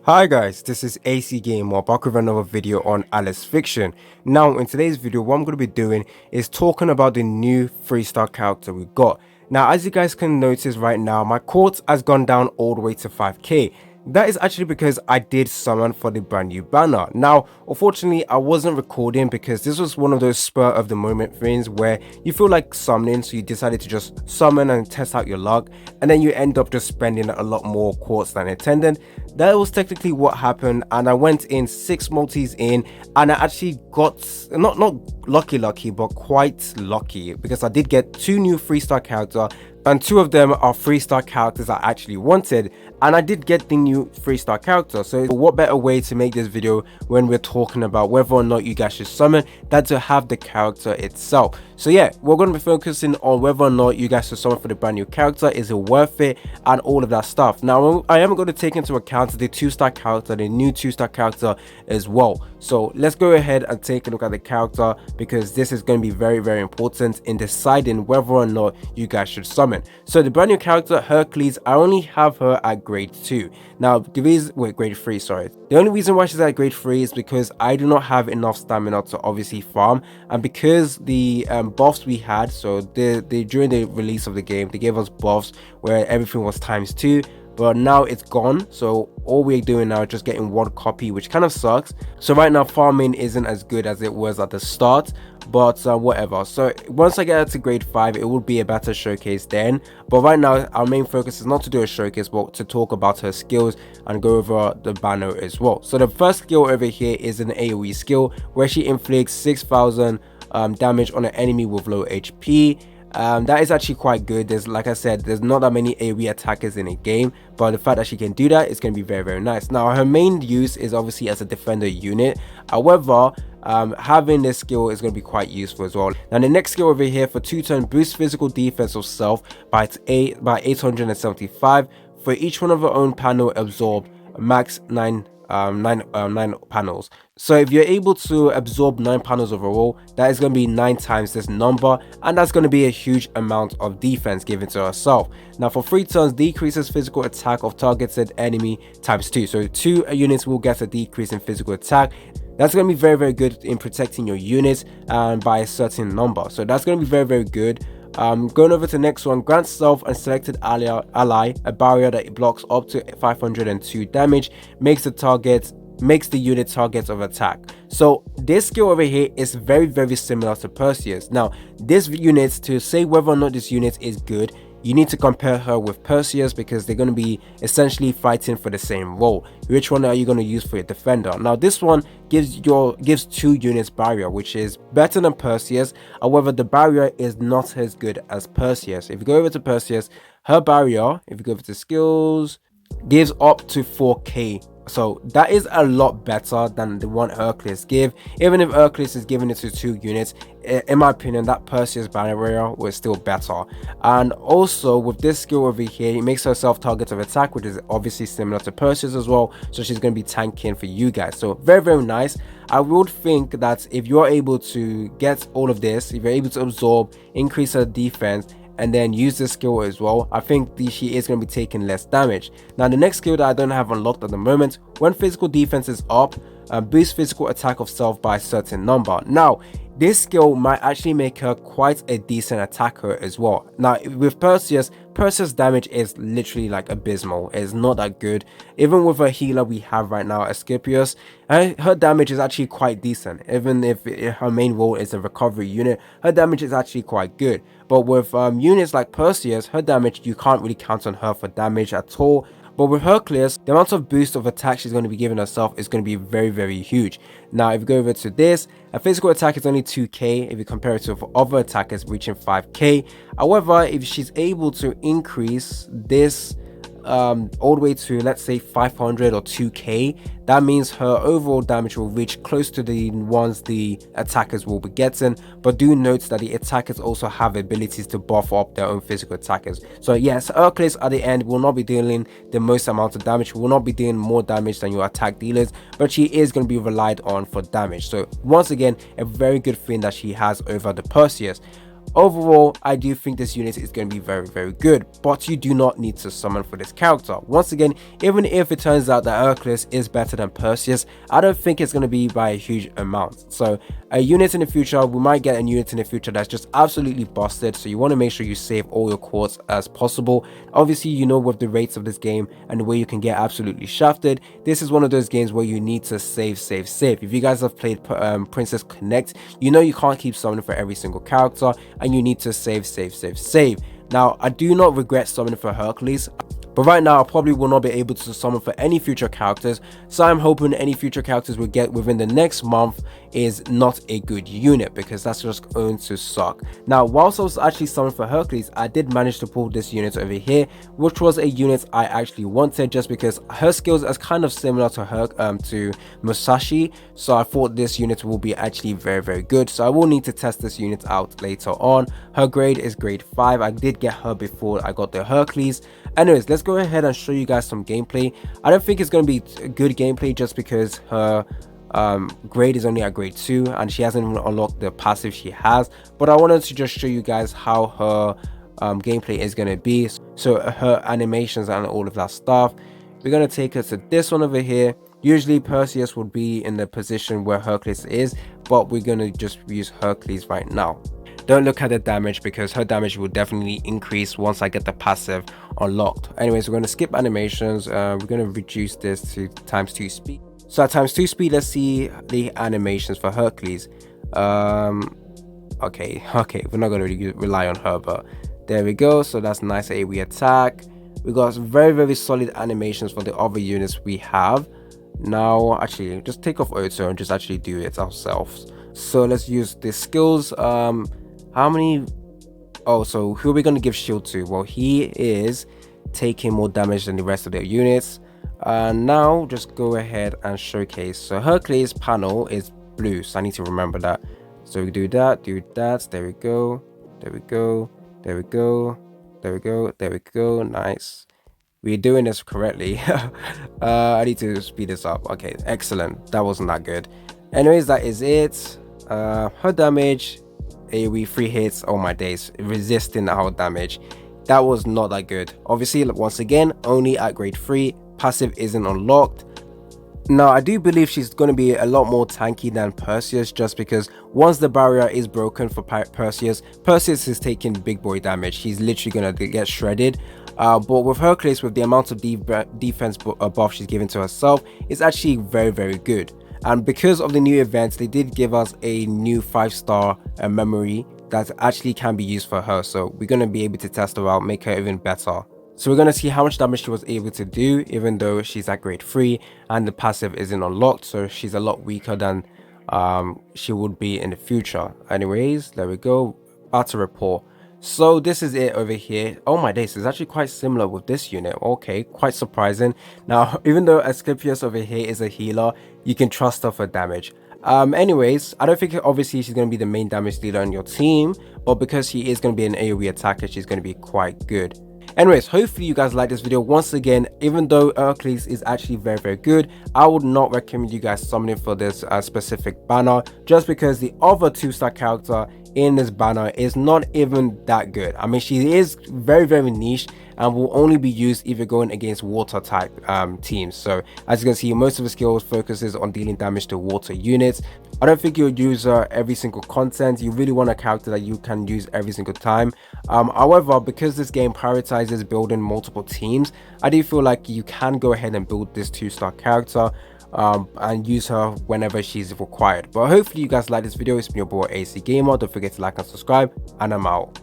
Hi guys, this is AC Gamer back with another video on Alice Fiction. Now in today's video what I'm going to be doing is talking about the new 3-star character we got. Now as you guys can notice right now, my quartz has gone down all the way to 5k. That is actually because I did summon for the brand new banner. Now unfortunately I wasn't recording because this was one of those spur of the moment things where you feel like summoning, so you decided to just summon and test out your luck, and then you end up just spending a lot more quartz than intended. That was technically what happened, and I went in 6 multis in and I actually got not lucky but quite lucky, because I did get 2 new 3-star characters, and 2 of them are 3-star characters I actually wanted, and I did get the new 3-star character. So what better way to make this video when we're talking about whether or not you guys should summon than to have the character itself. So yeah, we're going to be focusing on whether or not you guys should summon for the brand new character, is it worth it, and all of that stuff. Now I am going to take into account the 2-star character, the new 2-star character as well. So let's go ahead and take a look at the character, because this is going to be very important in deciding whether or not you guys should summon. So the brand new character Hercules, I only have her at grade 2. Now the reason, grade 3, sorry. The only reason why she's at grade 3 is because I do not have enough stamina to obviously farm, and because the buffs we had, so during the release of the game they gave us buffs where everything was ×2, but now it's gone. So all we're doing now is just getting 1 copy, which kind of sucks. So right now farming isn't as good as it was at the start, but whatever. So once I get her to grade 5, it will be a better showcase then. But right now our main focus is not to do a showcase, but to talk about her skills and go over the banner as well. So the first skill over here is an AoE skill where she inflicts 6,000 damage on an enemy with low HP. That is actually quite good. There's, like I said, there's not that many AoE attackers in a game, but the fact that she can do that is going to be very nice. Now her main use is obviously as a defender unit. However, having this skill is going to be quite useful as well. Now the next skill over here for 2-turn boosts physical defense of self by 875. For each one of her own panel absorbed max 9 panels. So if you're able to absorb 9 panels overall, that is going to be 9 times this number, and that's going to be a huge amount of defense given to herself. Now for 3 turns, decreases physical attack of targeted enemy ×2. So 2 units will get a decrease in physical attack. That's going to be very good in protecting your units by a certain number. So that's going to be very good. Going over to the next one, grants self and selected ally a barrier that blocks up to 502 damage, makes the unit targets of attack. So this skill over here is very similar to Perseus. Now this unit, to say whether or not this unit is good, you need to compare her with Perseus, because they're going to be essentially fighting for the same role. Which one are you going to use for your defender? Now this one gives 2 units barrier, which is better than Perseus. However, the barrier is not as good as Perseus. If you go over to Perseus, her barrier, if you go over to skills, gives up to 4k. So that is a lot better than the one Hercules give. Even if Hercules is giving it to 2 units, in my opinion that Perseus barrier was still better. And also with this skill over here, it makes herself target of attack, which is obviously similar to Perseus as well, so she's going to be tanking for you guys. So very nice. I would think that if you're able to get all of this, if you're able to absorb, increase her defense, and then use this skill as well, I think she is going to be taking less damage. Now the next skill that I don't have unlocked at the moment, when physical defense is up, boost physical attack of self by a certain number. Now this skill might actually make her quite a decent attacker as well. Now with Perseus damage is literally like abysmal. It's not that good. Even with a healer we have right now, Asclepius, her damage is actually quite decent. Even if her main role is a recovery unit, her damage is actually quite good. But with units like Perseus, her damage, you can't really count on her for damage at all. But with Hercules, the amount of boost of attack she's going to be giving herself is going to be very huge. Now if you go over to this, a physical attack is only 2k if you compare it to other attackers reaching 5k. However, if she's able to increase this all the way to, let's say, 500 or 2k, that means her overall damage will reach close to the ones the attackers will be getting. But do note that the attackers also have abilities to buff up their own physical attackers. So yes, Hercules at the end will not be dealing the most amount of damage, will not be dealing more damage than your attack dealers, but she is going to be relied on for damage. So once again, a very good thing that she has over the Perseus. Overall, I do think this unit is going to be very good, but you do not need to summon for this character. Once again, even if it turns out that Hercules is better than Perseus, I don't think it's going to be by a huge amount. So a unit in the future, we might get a unit in the future that's just absolutely busted, so you want to make sure you save all your quartz as possible. Obviously, you know, with the rates of this game and the way you can get absolutely shafted, this is one of those games where you need to save. If you guys have played Princess Connect, you know you can't keep summoning for every single character, and you need to save. Now, I do not regret summoning for Hercules, but right now I probably will not be able to summon for any future characters, so I'm hoping any future characters we get within the next month is not a good unit, because that's just going to suck. Now, whilst I was actually summoning for Hercules, I did manage to pull this unit over here, which was a unit I actually wanted, just because her skills are kind of similar to her to Musashi, so I thought this unit will be actually very good. So I will need to test this unit out later on. Her grade is grade 5. I did get her before I got the Hercules. Anyways, let's go ahead and show you guys some gameplay. I don't think it's going to be good gameplay just because her grade is only at grade 2 and she hasn't even unlocked the passive she has, but I wanted to just show you guys how her gameplay is going to be. So her animations and all of that stuff. We're going to take her to this one over here. Usually Perseus would be in the position where Hercules is, but we're going to just use Hercules right now. Don't look at the damage, because her damage will definitely increase once I get the passive unlocked. Anyways, we're going to skip animations. We're going to reduce this to ×2 speed. So at ×2 speed, let's see the animations for Hercules. Okay, we're not going to really rely on her, but there we go. So that's nice AoE attack. We got very solid animations for the other units we have. Now, actually, just take off auto and just actually do it ourselves. So let's use the skills. How many? Oh, so who are we going to give shield to? Well, he is taking more damage than the rest of their units. Now just go ahead and showcase. So Hercules panel is blue, so I need to remember that. So we do that. There we go. Nice. We're doing this correctly. I need to speed this up. Okay, excellent. That wasn't that good. Anyways, that is it. Her damage, AoE 3 hits. Oh my days, resisting our damage. That was not that good. Obviously, once again, only at grade 3. Passive isn't unlocked. Now, I do believe she's going to be a lot more tanky than Perseus, just because once the barrier is broken for Perseus is taking big boy damage. He's literally going to get shredded. But with Hercules, with the amount of defense buff she's given to herself, it's actually very good. And because of the new events, they did give us a new 5-star memory that actually can be used for her. So we're going to be able to test her out, make her even better. So we're going to see how much damage she was able to do, even though she's at grade 3 and the passive isn't unlocked. So she's a lot weaker than she would be in the future. Anyways, there we go. Battle report. So this is it over here. Oh my days, it's actually quite similar with this unit. Okay, quite surprising. Now, even though Asclepius over here is a healer, you can trust her for damage. Anyways, I don't think obviously she's going to be the main damage dealer on your team, but because she is going to be an AoE attacker, she's going to be quite good. Anyways, hopefully you guys like this video. Once again, even though Hercules is actually very good, I would not recommend you guys summoning for this specific banner, just because the other 2-star character in this banner is not even that good. I mean, she is very niche and will only be used if you're going against water type teams. So as you can see, most of the skills focuses on dealing damage to water units. I don't think you'll use every single content. You really want a character that you can use every single time. However, because this game prioritizes building multiple teams, I do feel like you can go ahead and build this 2-star character and use her whenever she's required. But hopefully you guys like this video. It's been your boy AC Gamer. Don't forget to like and subscribe, and I'm out.